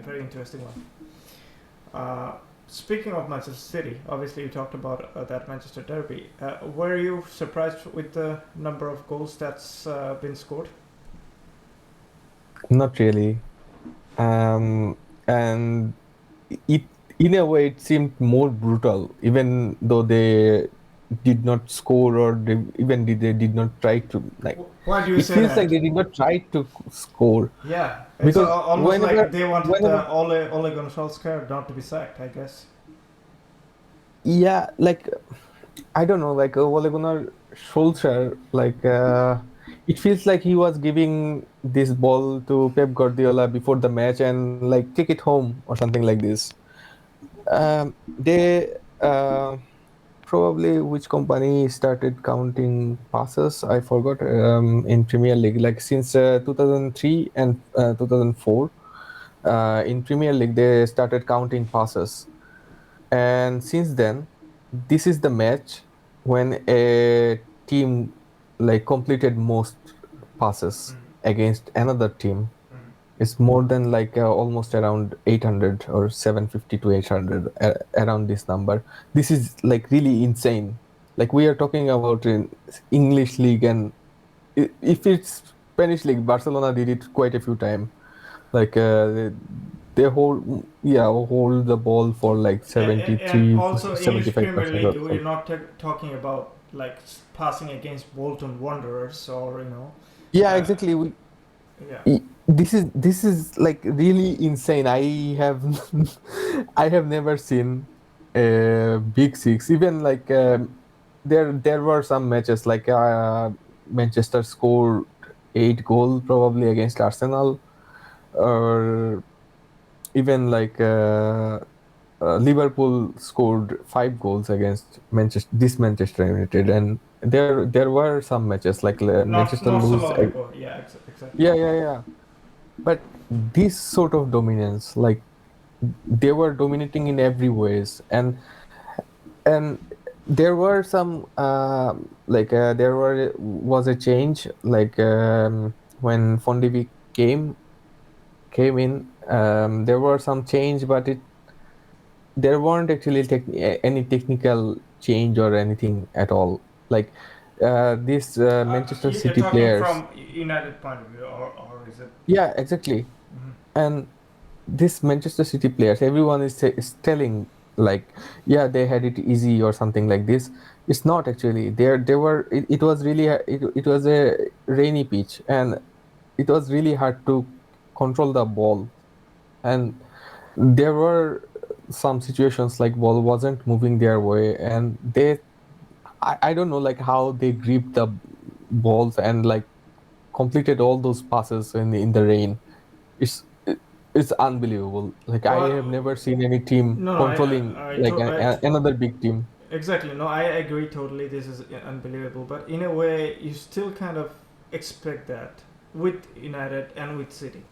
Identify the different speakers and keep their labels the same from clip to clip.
Speaker 1: very interesting one. Speaking of Manchester City, obviously you talked about that Manchester derby. Were you surprised with the number of goals that's been scored?
Speaker 2: Not really. And it in a way it seemed more brutal, even though they did not score or they did not try to like.
Speaker 1: Why do you
Speaker 2: It
Speaker 1: say
Speaker 2: feels like
Speaker 1: that?
Speaker 2: they did not try to score
Speaker 1: Yeah, it's
Speaker 2: because
Speaker 1: almost like
Speaker 2: whenever
Speaker 1: they wanted
Speaker 2: whenever
Speaker 1: Ole Gunnar Solskjaer not to be sacked, I guess.
Speaker 2: yeah, like I don't know, like Ole Gunnar Solskjaer, like it feels like he was giving this ball to Pep Guardiola before the match and like take it home or something like this. They probably which company started counting passes. I forgot in Premier League, like since 2003 and 2004. In Premier League, they started counting passes, and since then this is the match when a team like completed most passes
Speaker 1: Mm.
Speaker 2: against another team.
Speaker 1: Mm.
Speaker 2: It's more than like almost around 800 or 750 to 800, around this number. This is like really insane. Like we are talking about in English league, and if it's Spanish league, Barcelona did it quite a few times. Like they hold, yeah, hold the ball for like
Speaker 1: And
Speaker 2: 73
Speaker 1: also English Premier
Speaker 2: 75%
Speaker 1: League,
Speaker 2: or
Speaker 1: we're
Speaker 2: something.
Speaker 1: not talking about like passing against Bolton Wanderers or
Speaker 2: Yeah,
Speaker 1: uh,
Speaker 2: exactly.
Speaker 1: yeah.
Speaker 2: This is like really insane. I have I have never seen a big six. Even like there were some matches like Manchester scored 8 goal probably against Arsenal, or even like Liverpool scored 5 goals against Manchester United, and there were some matches like Manchester
Speaker 1: Not so
Speaker 2: lose.
Speaker 1: long ago. Yeah, exactly.
Speaker 2: Yeah, yeah, yeah. But this sort of dominance, like they were dominating in every ways, and there were some there were was a change like when Fondivi came in. There were some change, but it there weren't actually any technical change or anything at all. Like these Manchester
Speaker 1: You're
Speaker 2: City
Speaker 1: talking
Speaker 2: players.
Speaker 1: from United point of view, or is it?
Speaker 2: Yeah, exactly.
Speaker 1: Mhm.
Speaker 2: And this Manchester City players, everyone is telling like, yeah, they had it easy or something like this. It's not actually. They were. It was really it was a rainy pitch, and it was really hard to control the ball. And there were some situations like ball wasn't moving their way, and I don't know like how they gripped the balls and like completed all those passes in the rain. It's unbelievable. Like I have
Speaker 1: Well,
Speaker 2: never seen any team
Speaker 1: no, no,
Speaker 2: controlling like another big team.
Speaker 1: exactly. No, I agree totally. This is unbelievable. But in a way, you still kind of expect that with United and with City.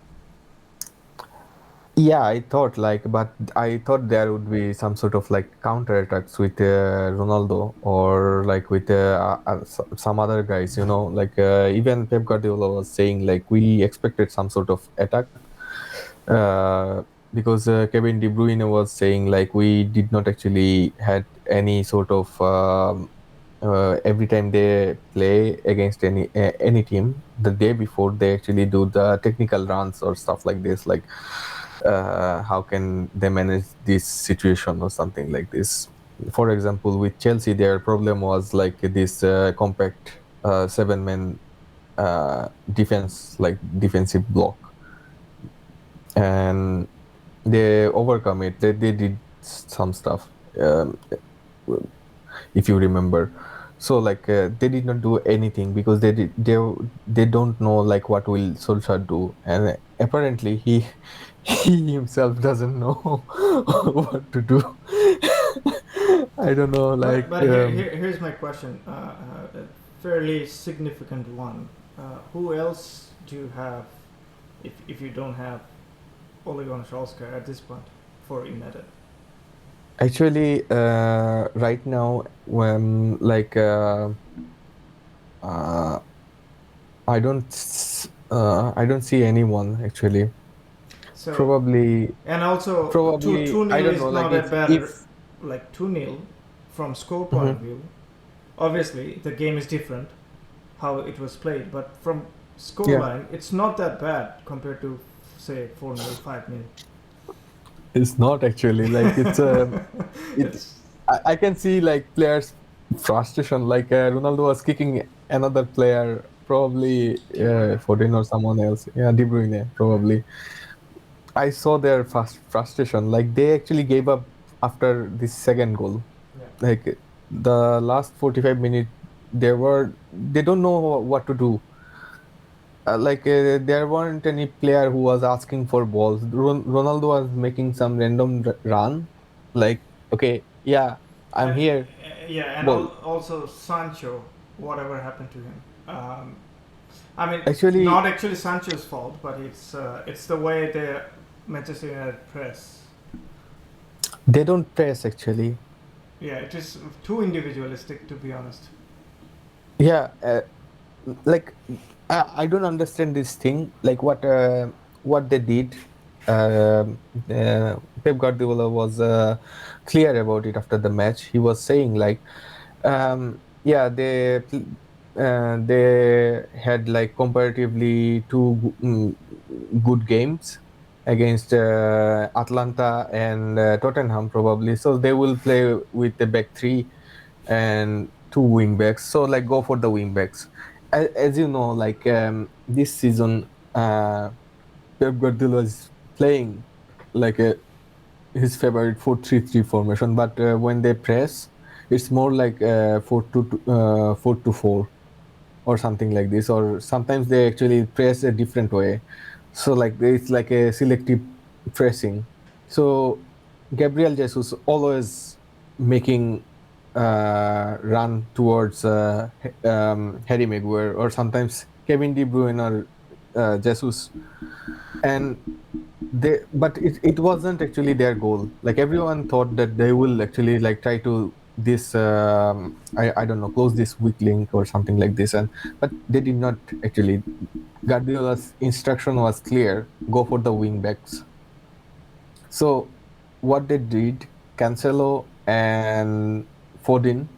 Speaker 2: Yeah, I thought like, but I thought there would be some sort of like counter attacks with Ronaldo or like with some other guys. Like even Pep Guardiola was saying like we expected some sort of attack, uh, because Kevin De Bruyne was saying like we did not actually had any sort of every time they play against any team the day before they actually do the technical runs or stuff like this, like how can they manage this situation or something like this. For example, with Chelsea their problem was like this compact 7 men defense, like defensive block, and they overcome it. They did some stuff, if you remember. So like they did not do anything because they don't know like what will Solskjaer do, and apparently he he himself doesn't know what to do. I don't know, like
Speaker 1: But here's my question, a fairly significant one. Who else do you have if you don't have Ole Gunnar Solskjaer at this point for United?
Speaker 2: actually right now when like uh, I don't see anyone actually.
Speaker 1: So
Speaker 2: Probably,
Speaker 1: and also two
Speaker 2: I
Speaker 1: nil
Speaker 2: don't know.
Speaker 1: is
Speaker 2: Like
Speaker 1: not a
Speaker 2: if
Speaker 1: bad like 2-0 from score point of
Speaker 2: Mhm.
Speaker 1: view. Obviously, the game is different how it was played, but from
Speaker 2: Yeah,
Speaker 1: scoreline, it's not that bad compared to say 4-0, 5-0.
Speaker 2: it's not actually like it.
Speaker 1: It's
Speaker 2: I can see like players' frustration. Like Ronaldo was kicking another player, probably
Speaker 1: De Bruyne.
Speaker 2: Foden or someone else. Yeah, De Bruyne
Speaker 1: Yeah,
Speaker 2: probably. I saw their frustration. Like they actually gave up after this second goal.
Speaker 1: yeah.
Speaker 2: Like the last 45 minutes, they don't know what to do. There weren't any player who was asking for balls. Ronaldo was making some random run. Like, okay, yeah, I'm
Speaker 1: And
Speaker 2: here.
Speaker 1: yeah, and
Speaker 2: Ball.
Speaker 1: also Sancho, whatever happened to him. I mean,
Speaker 2: Actually,
Speaker 1: not actually Sancho's fault, but it's the way the Manchester United press.
Speaker 2: they don't press actually.
Speaker 1: Yeah, it is too individualistic to be honest.
Speaker 2: Yeah, like I don't understand this thing. Like what they did. Pep Guardiola was clear about it after the match. He was saying like, yeah, they had like comparatively two good games against Atlanta and Tottenham probably. So they will play with the back three and two wing backs. So like go for the wing backs. As you know, like this season, Pep Guardiola is playing like his favorite 4-3-3 formation, but when they press, it's more like 4-4 or something like this. Or sometimes they actually press a different way. So like it's like a selective pressing. So Gabriel Jesus always making run towards Harry Maguire or sometimes Kevin De Bruyne or Jesus, and it wasn't actually their goal. Like everyone thought that they will actually like try to this I don't know, close this weak link or something like this, and but they did not actually. Guardiola's instruction was clear: go for the wing backs. So what they did, Cancelo and Foden,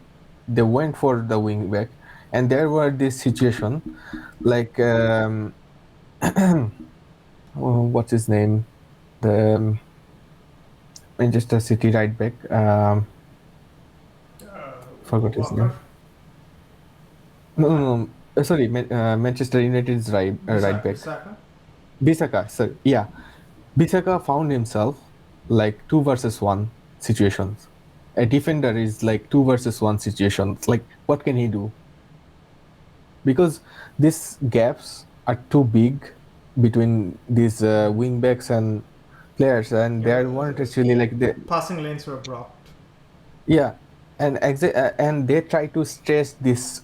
Speaker 2: they went for the wing back, and there were this situation like what's his name, the Manchester City right back. Forgot his
Speaker 1: Walker,
Speaker 2: name. No, no, no. Sorry, Manchester United's right back.
Speaker 1: Bissaka.
Speaker 2: Bisaka. Sorry, yeah, Bisaka found himself like two versus one situations. A defender is like two versus one situations. Like, what can he do? Because these gaps are too big between these wing backs and players, and
Speaker 1: Yeah,
Speaker 2: there weren't actually like the.
Speaker 1: passing lanes were blocked.
Speaker 2: Yeah, and and they try to stress this.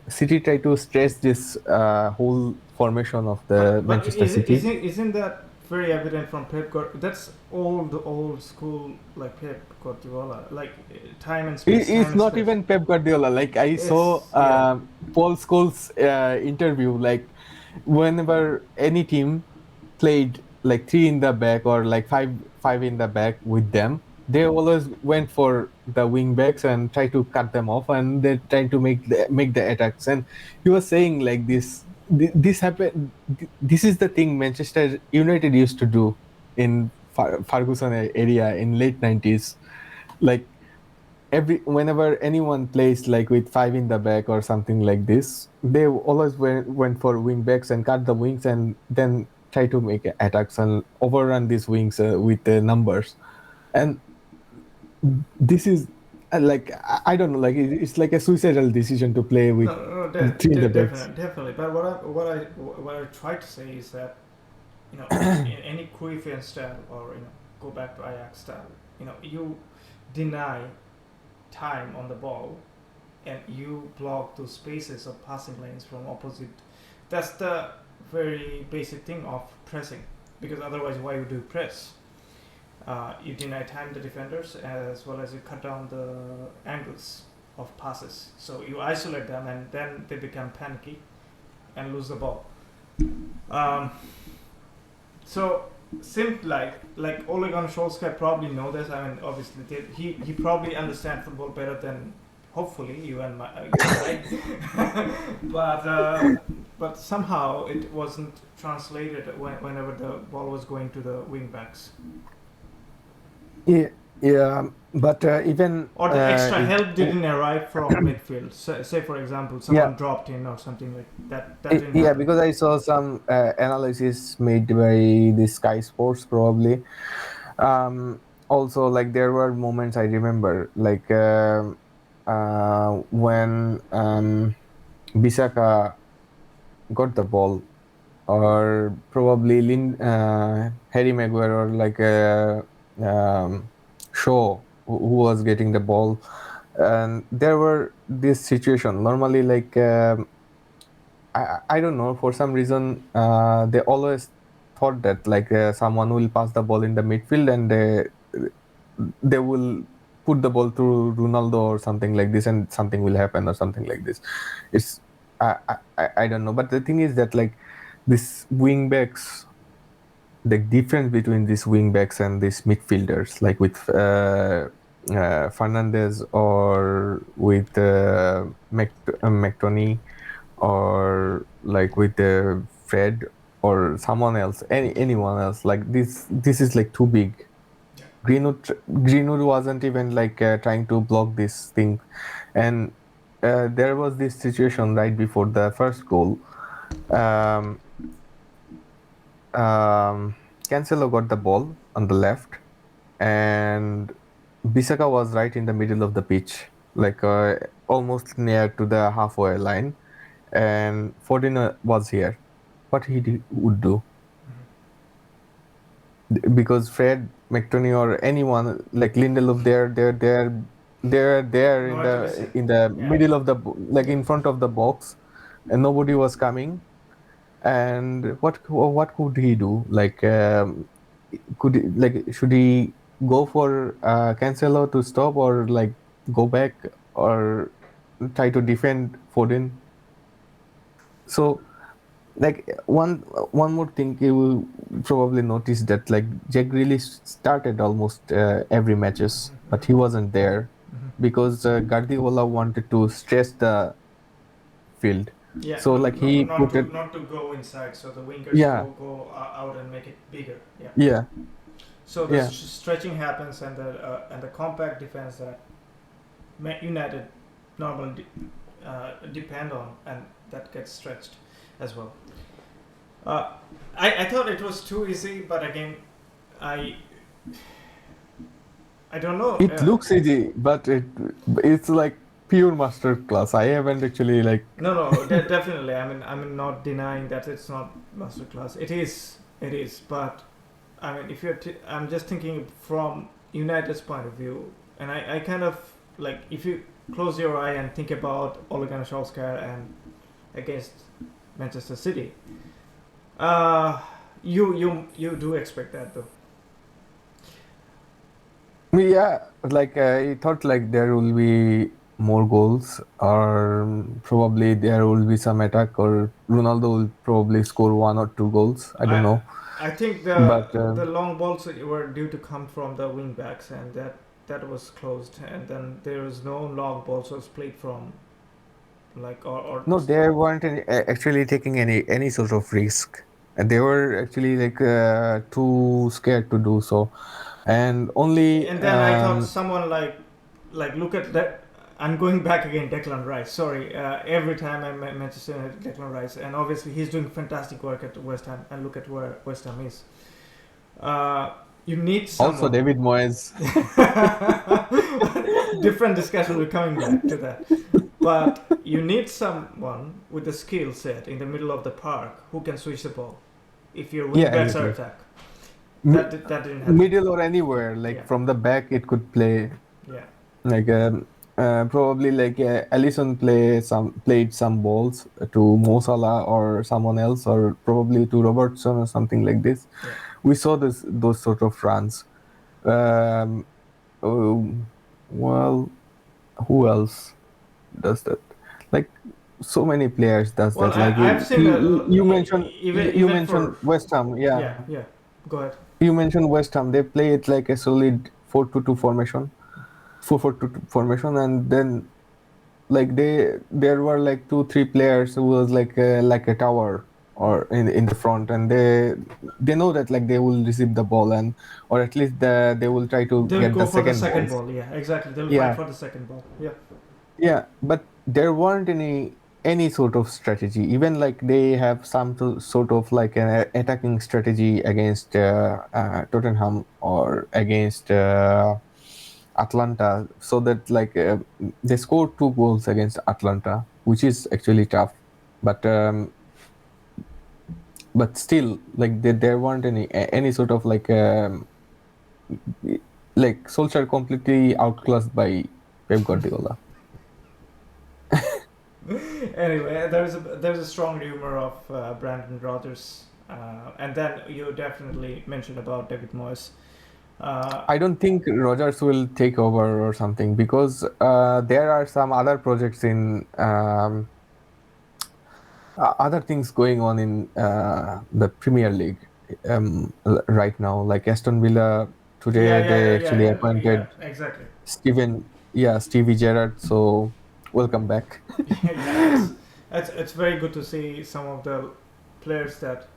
Speaker 2: City try to stress this whole formation of the
Speaker 1: But
Speaker 2: Manchester City.
Speaker 1: isn't that very evident from Pep Guardiola? That's old school like Pep Guardiola, like time
Speaker 2: It's
Speaker 1: and
Speaker 2: not
Speaker 1: space.
Speaker 2: even Pep Guardiola. Like I saw
Speaker 1: It's yeah.
Speaker 2: Paul Scholes' interview. Like whenever any team played like three in the back or like five in the back with them, they always went for the wing backs and try to cut them off, and they try to make the attacks. And he was saying like this happened. This is the thing Manchester United used to do in Ferguson area in late 90s. Like every whenever anyone plays like with five in the back or something like this, they always went for wing backs and cut the wings and then try to make attacks and overrun these wings with the numbers. And this is I don't know, like it's like a suicidal decision to play with
Speaker 1: No, no,
Speaker 2: three in the backs.
Speaker 1: definitely. But what I try to say is that in any Cruyffian style or go back to Ajax style, you deny time on the ball and you block those spaces of passing lanes from opposite. That's the very basic thing of pressing, because otherwise why would you press? You deny time the defenders as well as you cut down the angles of passes. So you isolate them and then they become panicky and lose the ball. Um, so seemed like Ole Gunnar Solskjaer probably know this. I mean, obviously, he probably understand football better than hopefully you and I. but but somehow it wasn't translated whenever the ball was going to the wing backs.
Speaker 2: Yeah, yeah, but even
Speaker 1: Or the extra
Speaker 2: it,
Speaker 1: help didn't arrive from midfield. Say for example,
Speaker 2: yeah,
Speaker 1: someone dropped in or something like that. That didn't
Speaker 2: yeah,
Speaker 1: happen.
Speaker 2: because I saw some analysis made by the Sky Sports probably. Also, like there were moments I remember, like when Bisaka got the ball, or probably Harry Maguire, or like Shaw, who was getting the ball, and there were this situation. Normally, like I don't know, for some reason they always thought that like someone will pass the ball in the midfield, and they will put the ball to Ronaldo or something like this, and something will happen or something like this. It's I don't know, but the thing is that like this wing backs, the difference between these wing backs and these midfielders, like with Fernandez, or with McTominay, or like with Fred, or someone else, anyone else, like this is like too big.
Speaker 1: Yeah.
Speaker 2: Greenwood wasn't even like trying to block this thing, and there was this situation right before the first goal. Um, um, Cancelo got the ball on the left, and Bisaka was right in the middle of the pitch, like almost near to the halfway line, and Foden was here. What would do, because Fred, McTominay, or anyone like Lindelof, they're there
Speaker 1: Nowhere to be seen.
Speaker 2: in the
Speaker 1: Yeah.
Speaker 2: middle of the like
Speaker 1: Yeah.
Speaker 2: in front of the box, and nobody was coming. And what could he do? Like should he go for Cancelo to stop, or like go back, or try to defend Foden? So like one more thing you will probably notice, that like Jack really started almost every matches, but he wasn't there because Guardiola wanted to stress the field.
Speaker 1: Yeah,
Speaker 2: So like he put it,
Speaker 1: not to go inside, so the wingers
Speaker 2: yeah,
Speaker 1: go out and make it bigger. Yeah.
Speaker 2: yeah,
Speaker 1: So the
Speaker 2: yeah.
Speaker 1: stretching happens, and the compact defense that United normally depend on, and that gets stretched as well. Uh, I thought it was too easy, but again, I I don't know.
Speaker 2: It looks easy, but it's like pure master class. I haven't actually like,
Speaker 1: No, no, definitely. I'm not denying that it's not masterclass. It is. But I mean, if I'm just thinking from United's point of view, and I kind of like if you close your eye and think about Ole Gunnar Solskjaer and against Manchester City, you do expect that though.
Speaker 2: yeah, like I thought like there will be more goals, or probably there will be some attack, or Ronaldo will probably score 1 or 2 goals. I don't
Speaker 1: I
Speaker 2: know,
Speaker 1: I think
Speaker 2: but
Speaker 1: the long balls were due to come from the wing backs, and that was closed, and then there was no long balls was played from like or
Speaker 2: no, they weren't actually taking any sort of risk, and they were actually like too scared to do so, and only
Speaker 1: and then I thought someone like look at that. I'm going back again, Declan Rice. Sorry, every time I Manchester United, Declan Rice, and obviously he's doing fantastic work at West Ham. And look at where West Ham is. You need
Speaker 2: also
Speaker 1: someone.
Speaker 2: David Moyes.
Speaker 1: Different discussion. We're coming back to that, but you need someone with the skill set in the middle of the park who can switch the ball. If your wing
Speaker 2: Yeah,
Speaker 1: backs are
Speaker 2: exactly.
Speaker 1: attack,
Speaker 2: Mi-
Speaker 1: that didn't happen.
Speaker 2: Middle or anywhere, like
Speaker 1: Yeah,
Speaker 2: from the back, it could play.
Speaker 1: yeah.
Speaker 2: Like probably like Allison played some balls to Mo Salah or someone else, or probably to Robertson or something like this.
Speaker 1: Yeah.
Speaker 2: We saw those sort of runs. Um, oh, well, who else does that? Like so many players does
Speaker 1: Well,
Speaker 2: that. Like
Speaker 1: I've seen
Speaker 2: you mentioned
Speaker 1: even
Speaker 2: West Ham, yeah.
Speaker 1: yeah, yeah. Go ahead.
Speaker 2: You mentioned West Ham. They play it like a solid 4-2-2 formation, 4-4-2 formation, and then like there were like two three players who was like a tower or in the front, and they know that like they will receive the ball, and or at least they will try to
Speaker 1: They'll
Speaker 2: get the
Speaker 1: go for the
Speaker 2: second
Speaker 1: second
Speaker 2: balls.
Speaker 1: ball. Yeah, exactly. They'll fight
Speaker 2: Yeah,
Speaker 1: for the second ball. Yeah.
Speaker 2: yeah, but there weren't any sort of strategy. Even like they have some sort of like an attacking strategy against Tottenham or against Atlanta, so that like they scored two goals against Atlanta, which is actually tough. But but still, like there weren't any sort of like Solskjaer completely outclassed by Pep Guardiola.
Speaker 1: Anyway, there's a strong rumor of Brandon Rodgers, and then you definitely mentioned about David Moyes. Uh,
Speaker 2: I don't think Rogers will take over or something because there are some other projects in other things going on in the Premier League right now. Like Aston Villa
Speaker 1: yeah,
Speaker 2: today,
Speaker 1: yeah,
Speaker 2: they
Speaker 1: yeah,
Speaker 2: actually
Speaker 1: yeah, yeah,
Speaker 2: appointed
Speaker 1: exactly.
Speaker 2: Stevie Gerrard. So welcome back.
Speaker 1: Yeah, it's very good to see some of the players that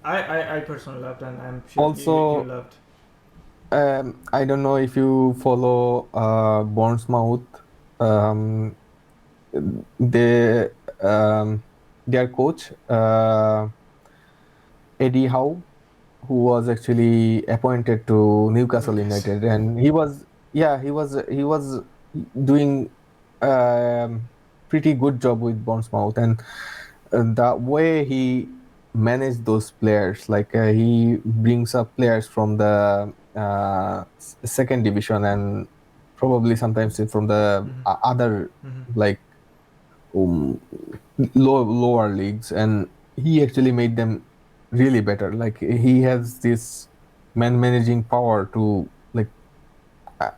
Speaker 1: I personally loved, and I'm sure you
Speaker 2: Also,
Speaker 1: loved.
Speaker 2: I don't know if you follow Bournemouth. Um, they their coach Eddie Howe, who was actually appointed to Newcastle
Speaker 1: Newcastle.
Speaker 2: United, and he was doing pretty good job with Bournemouth, and the way he managed those players, like he brings up players from the second division and probably sometimes from the
Speaker 1: Mm-hmm.
Speaker 2: other
Speaker 1: Mm-hmm.
Speaker 2: like um, lower leagues, and he actually made them really better. Like he has this man managing power to like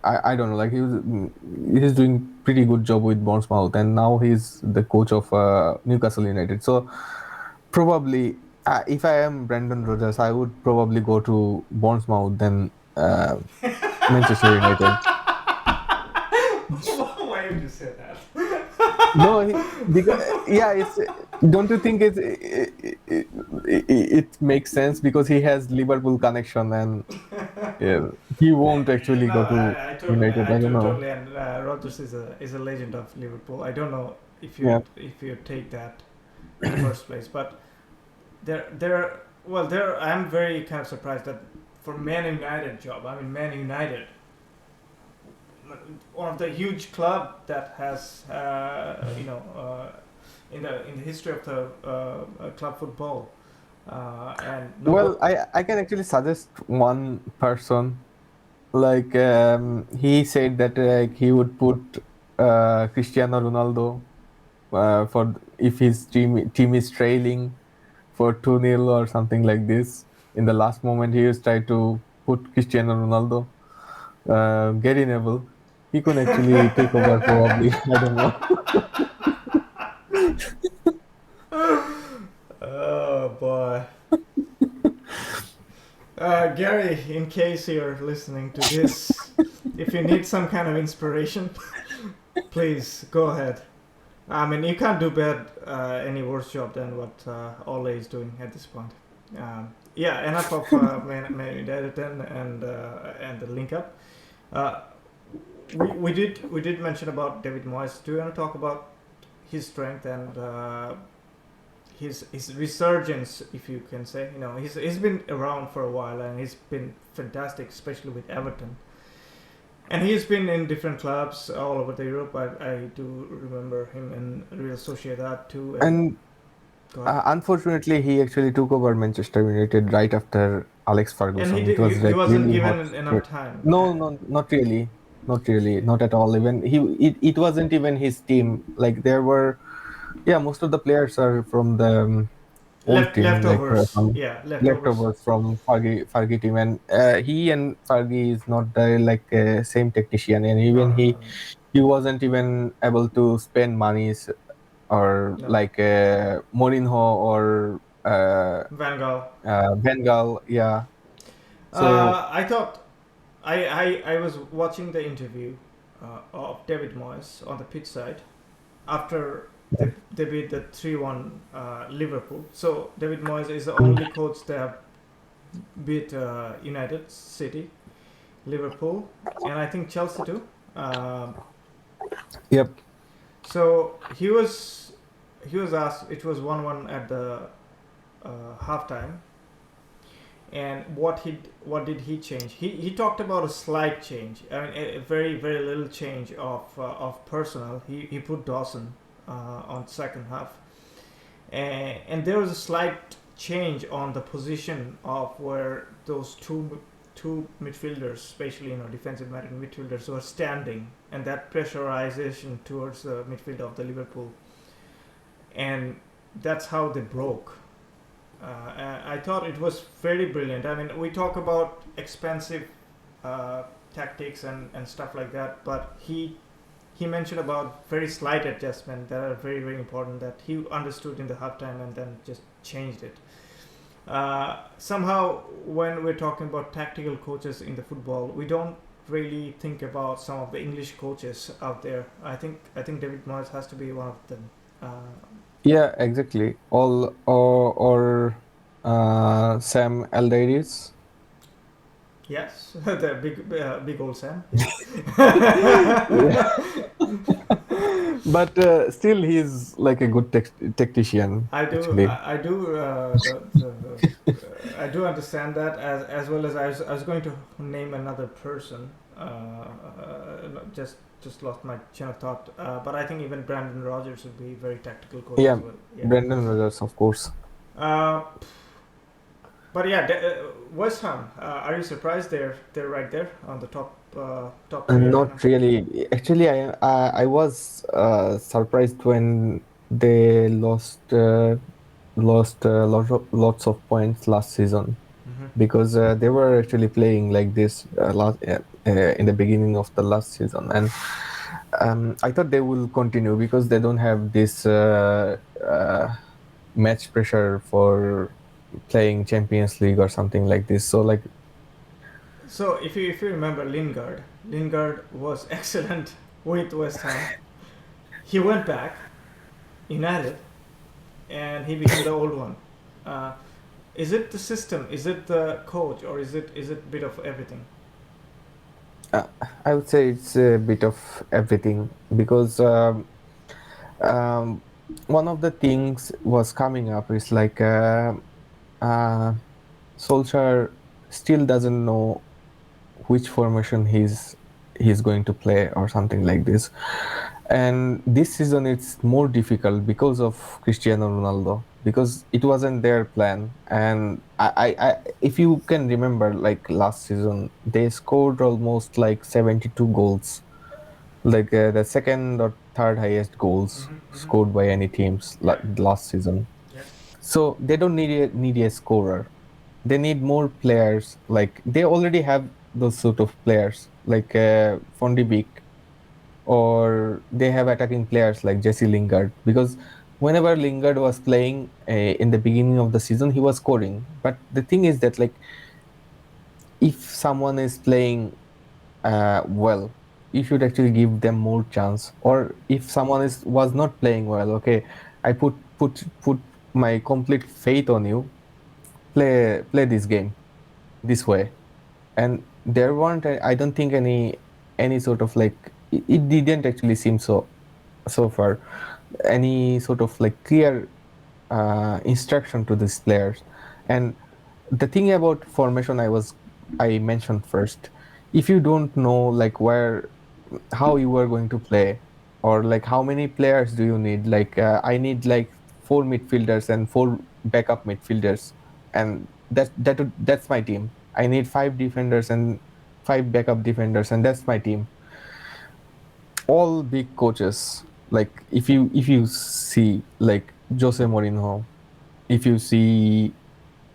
Speaker 2: I don't know, like he's doing pretty good job with Bournemouth, and now he's the coach of Newcastle United. So probably if I am Brendan Rodgers, I would probably go to Bournemouth than Manchester United.
Speaker 1: Why would you say that?
Speaker 2: No, because yeah, it's. Don't you think it makes sense because he has Liverpool connection, and yeah, he won't actually
Speaker 1: No,
Speaker 2: go to United. I don't know.
Speaker 1: totally. And Rodgers is a legend of Liverpool. I don't know
Speaker 2: Yeah.
Speaker 1: if you take that in the first place, but there. Well, there. I'm very kind of surprised that for Man United job. I mean, Man United, one of the huge club that has in the history of the club football, and
Speaker 2: Well,
Speaker 1: nobody
Speaker 2: I can actually suggest one person. Like he said that he would put Cristiano Ronaldo for if his team is trailing for 2-0 or something like this. In the last moment, he just tried to put Cristiano Ronaldo. Gary Neville, he could actually take over probably. I don't know.
Speaker 1: Oh boy. Gary, in case you're listening to this, if you need some kind of inspiration, please go ahead. I mean, you can't do bad any worse job than what Ole is doing at this point. Yeah, enough of Man United then and the link up. Uh, we did mention about David Moyes. Do you want to talk about his strength and his resurgence, if you can say? You know, he's been around for a while and he's been fantastic, especially with Everton. And he's been in different clubs all over the Europe. I do remember him in Real Sociedad too. And
Speaker 2: And
Speaker 1: go ahead.
Speaker 2: unfortunately, he actually took over Manchester United right after Alex
Speaker 1: And
Speaker 2: Ferguson. It was
Speaker 1: he
Speaker 2: like
Speaker 1: wasn't
Speaker 2: really hot.
Speaker 1: given enough time.
Speaker 2: No, no, not really, not really, not at all. Even it wasn't even his team. Like there were, yeah, most of the players are from the old team, like
Speaker 1: Leftovers.
Speaker 2: from
Speaker 1: Yeah, leftovers.
Speaker 2: leftovers from Fergie team, and he and Fergie is not the like same technician, and
Speaker 1: No,
Speaker 2: even
Speaker 1: no, no,
Speaker 2: he wasn't even able to spend monies or
Speaker 1: no. No.
Speaker 2: like Mourinho or uh,
Speaker 1: Van Gaal.
Speaker 2: Bengal. Yeah. So
Speaker 1: I thought I was watching the interview of David Moyes on the pitch side after they beat the 3-1 Liverpool. So David Moyes is the only coach that have beat United, City, Liverpool, and I think Chelsea too. Um,
Speaker 2: yep.
Speaker 1: so he was asked. It was 1-1 at the halftime, and what did he change? He talked about a slight change. I mean, a very very little change of personnel. He put Dawson on second half, and there was a slight change on the position of where those two midfielders, especially defensive midfielders, were standing, and that pressurization towards the midfield of the Liverpool, and that's how they broke. I thought it was very brilliant. I mean, we talk about expensive tactics and stuff like that, but he mentioned about very slight adjustment that are very very important that he understood in the halftime and then just changed it. Somehow, when we're talking about tactical coaches in the football, we don't really think about some of the English coaches out there. I think David Moyes has to be one of them.
Speaker 2: Yeah, exactly. All or Sam Allardyce.
Speaker 1: Yes, the big old Sam. Yeah.
Speaker 2: But still, he's like a good tactician,
Speaker 1: I do,
Speaker 2: actually.
Speaker 1: I do, I do understand that as well as I was going to name another person. Just lost my chain of thought. But I think even Brandon Rogers would be a very tactical coach as
Speaker 2: Yeah,
Speaker 1: well. Yeah.
Speaker 2: Brendan Rodgers, of course.
Speaker 1: Uh, but yeah, West Ham. Are you surprised they're right there on the top three right now?
Speaker 2: Not really. Actually, I was surprised when they lost lots of points last season
Speaker 1: Mm-hmm.
Speaker 2: because they were actually playing like this in the beginning of the last season, and I thought they will continue because they don't have this match pressure for playing Champions League or something like this. So like,
Speaker 1: So if you remember Lingard was excellent with West Ham. He went back United, and he became the old one. Uh, is it the system? Is it the coach, or is it a bit of everything?
Speaker 2: uh, I would say it's a bit of everything because um, one of the things was coming up is like uh, Solskjaer still doesn't know which formation he's going to play or something like this. And this season it's more difficult because of Cristiano Ronaldo because it wasn't their plan. And I if you can remember, like last season they scored almost like 72 goals, like the second or third highest goals
Speaker 1: Mm-hmm, mm-hmm.
Speaker 2: scored by any teams
Speaker 1: Yeah,
Speaker 2: last season.
Speaker 1: yeah.
Speaker 2: So they don't need a scorer. They need more players. Like they already have those sort of players, like Von de Beek, or they have attacking players like Jesse Lingard. Because whenever Lingard was playing in the beginning of the season, he was scoring. But the thing is that like if someone is playing well, you should actually give them more chance. Or if someone is was not playing well, okay, I put my complete faith on you. Play this game this way. And there weren't I don't think any sort of like it didn't actually seem so far any sort of like clear instruction to these players. And the thing about formation I mentioned first, if you don't know like where how you are going to play, or like how many players do you need, like I need like four midfielders and four backup midfielders, and that's my team. I need five defenders and five backup defenders, and that's my team. All big coaches, like if you see like Jose Mourinho, if you see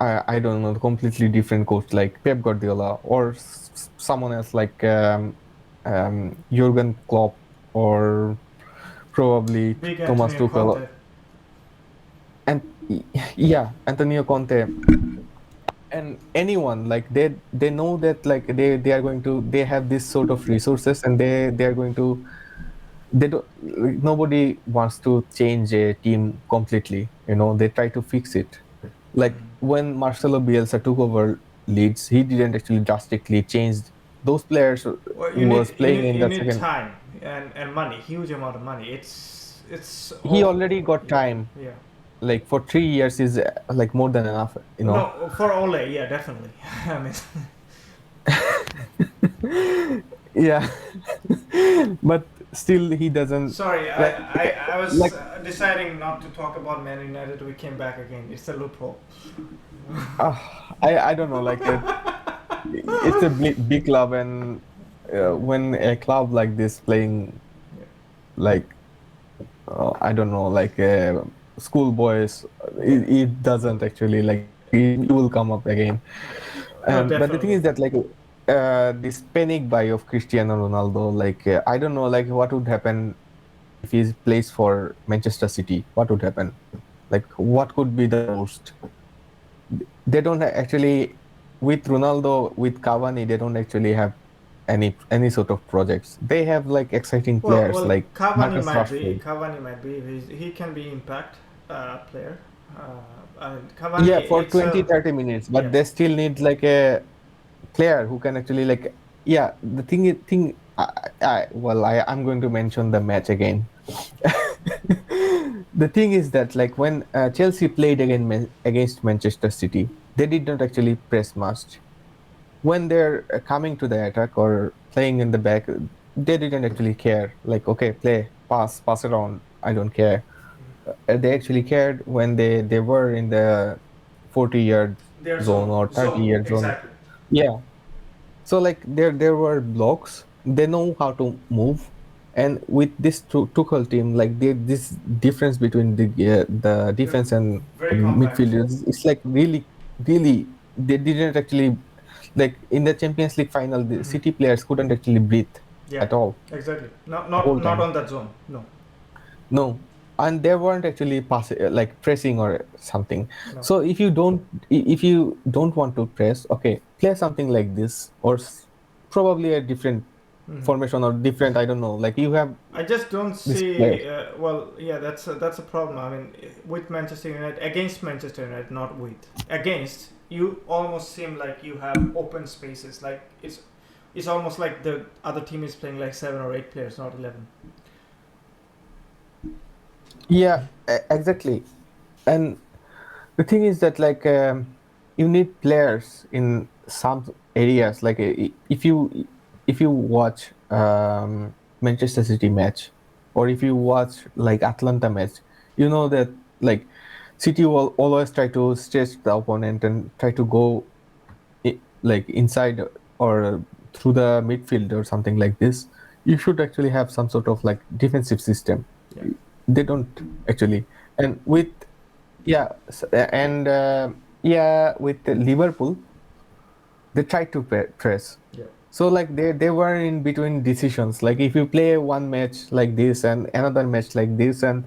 Speaker 2: I don't know, completely different coach like Pep Guardiola, or someone else like Jurgen Klopp, or probably
Speaker 1: Big
Speaker 2: Thomas
Speaker 1: Antonio
Speaker 2: Tuchel.
Speaker 1: Conte.
Speaker 2: And y- yeah, Antonio Conte and anyone, like they know that like they are going to, they have this sort of resources, and they are going to, they don't, like, nobody wants to change a team completely, they try to fix it. Like when Marcelo Bielsa took over Leeds, he didn't actually drastically change those players who
Speaker 1: Well,
Speaker 2: was playing in
Speaker 1: you
Speaker 2: the
Speaker 1: need
Speaker 2: second.
Speaker 1: time and money, huge amount of money. It's
Speaker 2: He
Speaker 1: all
Speaker 2: already got
Speaker 1: yeah,
Speaker 2: time,
Speaker 1: yeah.
Speaker 2: like for 3 years is like more than enough,
Speaker 1: No, for Ole, yeah, definitely. I mean,
Speaker 2: yeah. But still he doesn't,
Speaker 1: sorry,
Speaker 2: like
Speaker 1: I was
Speaker 2: like
Speaker 1: deciding not to talk about Man United. We came back again. It's a loophole.
Speaker 2: uh, I don't know, like it's a big club, and when a club like this playing
Speaker 1: Yeah.
Speaker 2: like I don't know, like schoolboys, it doesn't actually, like it will come up again.
Speaker 1: No,
Speaker 2: But the thing
Speaker 1: definitely.
Speaker 2: is that like this panic buy of Cristiano Ronaldo, like I don't know, like what would happen if he plays for Manchester City. What would happen? Like what could be the worst? They don't actually, with Ronaldo, with Cavani, they don't actually have any sort of projects. They have like exciting players
Speaker 1: Well,
Speaker 2: like Marcus Rashford.
Speaker 1: Cavani might be. He can be impact player. I mean,
Speaker 2: Yeah,
Speaker 1: Cavani,
Speaker 2: for
Speaker 1: it's
Speaker 2: 20
Speaker 1: a
Speaker 2: 30 minutes,
Speaker 1: yeah.
Speaker 2: but they still need like a player who can actually like, yeah, the thing I'm going to mention the match again. The thing is that like when Chelsea played against Manchester City, they did not actually press much. When they're coming to the attack or playing in the back, they didn't actually care, like okay, play, pass around, I don't care. They actually cared when they were in the 40-yard
Speaker 1: Their
Speaker 2: zone or
Speaker 1: zone
Speaker 2: 30-yard zone.
Speaker 1: exactly.
Speaker 2: Yeah, so like there were blocks. They know how to move, and with this Tuchel team, like this difference between the
Speaker 1: They're
Speaker 2: defense and
Speaker 1: very compact.
Speaker 2: midfielders, it's like really they didn't actually, like in the Champions League final, the
Speaker 1: Hmm.
Speaker 2: City players couldn't actually breathe
Speaker 1: Yeah,
Speaker 2: at all
Speaker 1: exactly.
Speaker 2: the whole
Speaker 1: Not
Speaker 2: time.
Speaker 1: on that zone. No,
Speaker 2: No, and they weren't actually like pressing or something.
Speaker 1: no.
Speaker 2: So if you don't want to press, okay, play something like this, or probably a different
Speaker 1: Hmm.
Speaker 2: formation or different. I don't know. Like you have
Speaker 1: I just don't
Speaker 2: this player.
Speaker 1: see. Well, yeah, that's a problem. I mean, with Manchester United against Manchester United, not with against. You almost seem like you have open spaces. Like it's almost like the other team is playing like 7 or 8 players, not 11.
Speaker 2: Yeah, exactly. And the thing is that like you need players in some areas. Like if you watch Manchester City match, or if you watch like Atlanta match, you know that like City will always try to stretch the opponent and try to go like inside or through the midfield or something like this. You should actually have some sort of like defensive system.
Speaker 1: Yeah,
Speaker 2: They don't actually. And with yeah, and yeah, with the Liverpool, they tried to press.
Speaker 1: yeah.
Speaker 2: So like they were in between decisions. Like if you play one match like this and another match like this, and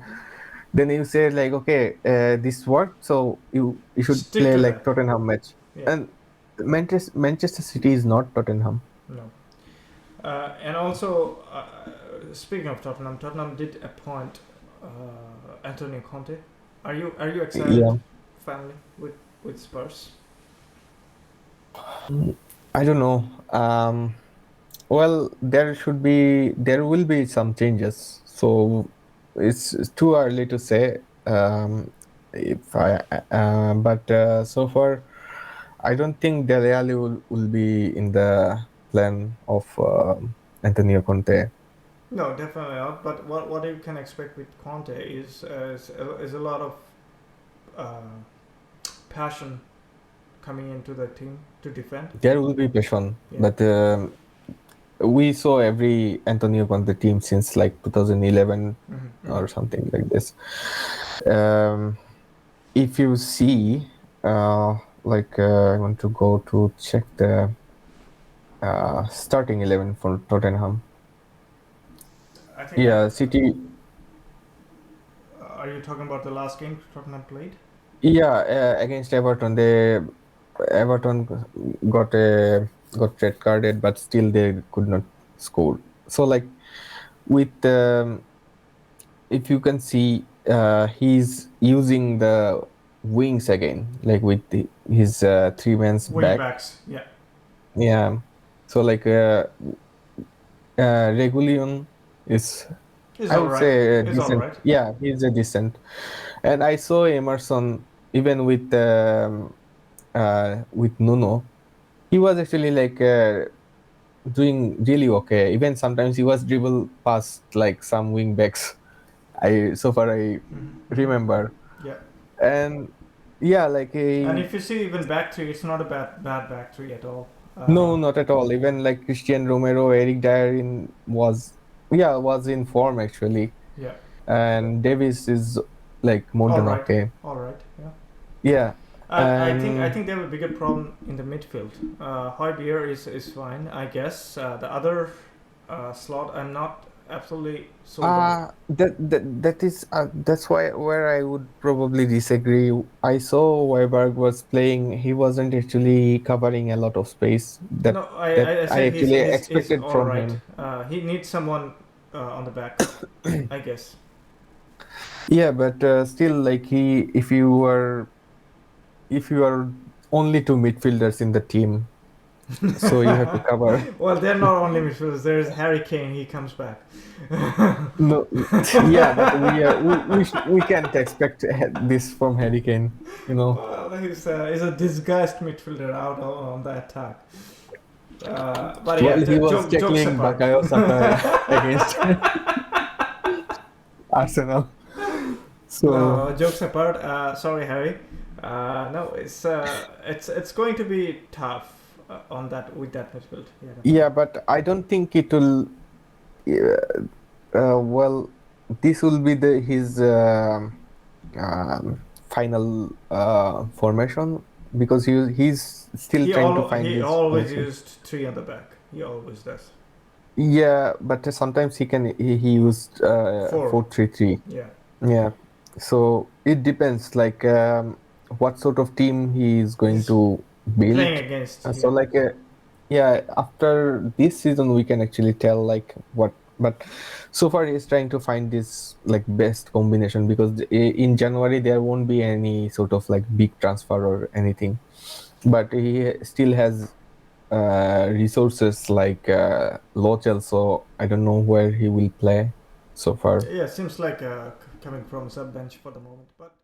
Speaker 2: then you say like, okay, this worked, so you should
Speaker 1: Stick
Speaker 2: play
Speaker 1: to
Speaker 2: like
Speaker 1: that.
Speaker 2: Tottenham match.
Speaker 1: Yeah,
Speaker 2: And Manchester City is not Tottenham.
Speaker 1: no. And also, speaking of Tottenham, Tottenham did appoint Antonio Conte. Are you excited,
Speaker 2: Yeah,
Speaker 1: family, with Spurs?
Speaker 2: I don't know. Well, there will be some changes. So it's too early to say. If I, but so far, I don't think Dele Alli will be in the plan of Antonio Conte.
Speaker 1: No, definitely not. But what you can expect with Conte is a lot of uh, passion coming into the team to defend.
Speaker 2: There will be passion,
Speaker 1: Yeah.
Speaker 2: but we saw every Antonio Conte team since like 2011
Speaker 1: Mm-hmm, mm-hmm.
Speaker 2: or something like this. Um, if you see, I want to go to check the starting 11 for Tottenham.
Speaker 1: I think
Speaker 2: Yeah, City.
Speaker 1: are you talking about the last game Tottenham played?
Speaker 2: Yeah, against Everton, they Everton got a got red carded, but still they could not score. So like with if you can see, he's using the wings again, like with his three men's
Speaker 1: Wing
Speaker 2: back.
Speaker 1: backs, yeah,
Speaker 2: Yeah. So like Regulion is,
Speaker 1: is
Speaker 2: I
Speaker 1: all
Speaker 2: would
Speaker 1: right.
Speaker 2: say,
Speaker 1: Is all
Speaker 2: decent.
Speaker 1: right.
Speaker 2: Yeah, he's a decent. And I saw Emerson even with Nuno. He was actually like doing really okay. Even sometimes he was dribble past like some wing backs. I so far I remember.
Speaker 1: Yeah.
Speaker 2: And yeah, like
Speaker 1: And
Speaker 2: a
Speaker 1: if you see even back three, it's not a bad back three at all.
Speaker 2: no, not at all. Even like Christian Romero, Eric Dyer in was yeah was in form actually,
Speaker 1: Yeah.
Speaker 2: and Davis is like more
Speaker 1: All
Speaker 2: than
Speaker 1: right.
Speaker 2: okay.
Speaker 1: All right. Yeah.
Speaker 2: Yeah,
Speaker 1: I think
Speaker 2: and
Speaker 1: they have a bigger problem in the midfield. Højbjerg is fine, I guess. The other slot, I'm not absolutely sold on.
Speaker 2: that is that's why where I would probably disagree. I saw Weiberg was playing. He wasn't actually covering a lot of space
Speaker 1: No,
Speaker 2: that
Speaker 1: I
Speaker 2: I
Speaker 1: said
Speaker 2: actually
Speaker 1: he's
Speaker 2: expected
Speaker 1: all
Speaker 2: from
Speaker 1: right.
Speaker 2: him.
Speaker 1: He needs someone on the back, I guess.
Speaker 2: Yeah, but still, like he, if you are only two midfielders in the team, so you have to cover.
Speaker 1: Well, they're not only midfielders. There's Harry Kane. He comes back.
Speaker 2: No, yeah, but we can't expect this from Harry Kane, you know.
Speaker 1: Well, he's a disguised midfielder out on the attack. But yeah,
Speaker 2: Well, he was
Speaker 1: jokes
Speaker 2: tackling
Speaker 1: apart.
Speaker 2: Bakayo Saka against Arsenal. So
Speaker 1: No, jokes apart. Sorry, Harry. No, it's going to be tough on that with that midfield. Yeah,
Speaker 2: yeah,
Speaker 1: definitely.
Speaker 2: but I don't think it will. Well, this will be the his final formation because he's still trying to find
Speaker 1: He
Speaker 2: his
Speaker 1: always
Speaker 2: formation.
Speaker 1: used three on the back. He always does.
Speaker 2: Yeah, but sometimes he used
Speaker 1: Four.
Speaker 2: 4-3-3.
Speaker 1: Yeah.
Speaker 2: Yeah, so it depends like what sort of team he is going
Speaker 1: He's
Speaker 2: to
Speaker 1: playing
Speaker 2: build.
Speaker 1: against.
Speaker 2: So
Speaker 1: Yeah.
Speaker 2: like yeah, after this season we can actually tell like what. But so far he's trying to find this like best combination because in January there won't be any sort of like big transfer or anything. But he still has resources like Lochel, so I don't know where he will play so far.
Speaker 1: Yeah. Seems like coming from sub bench for the moment, but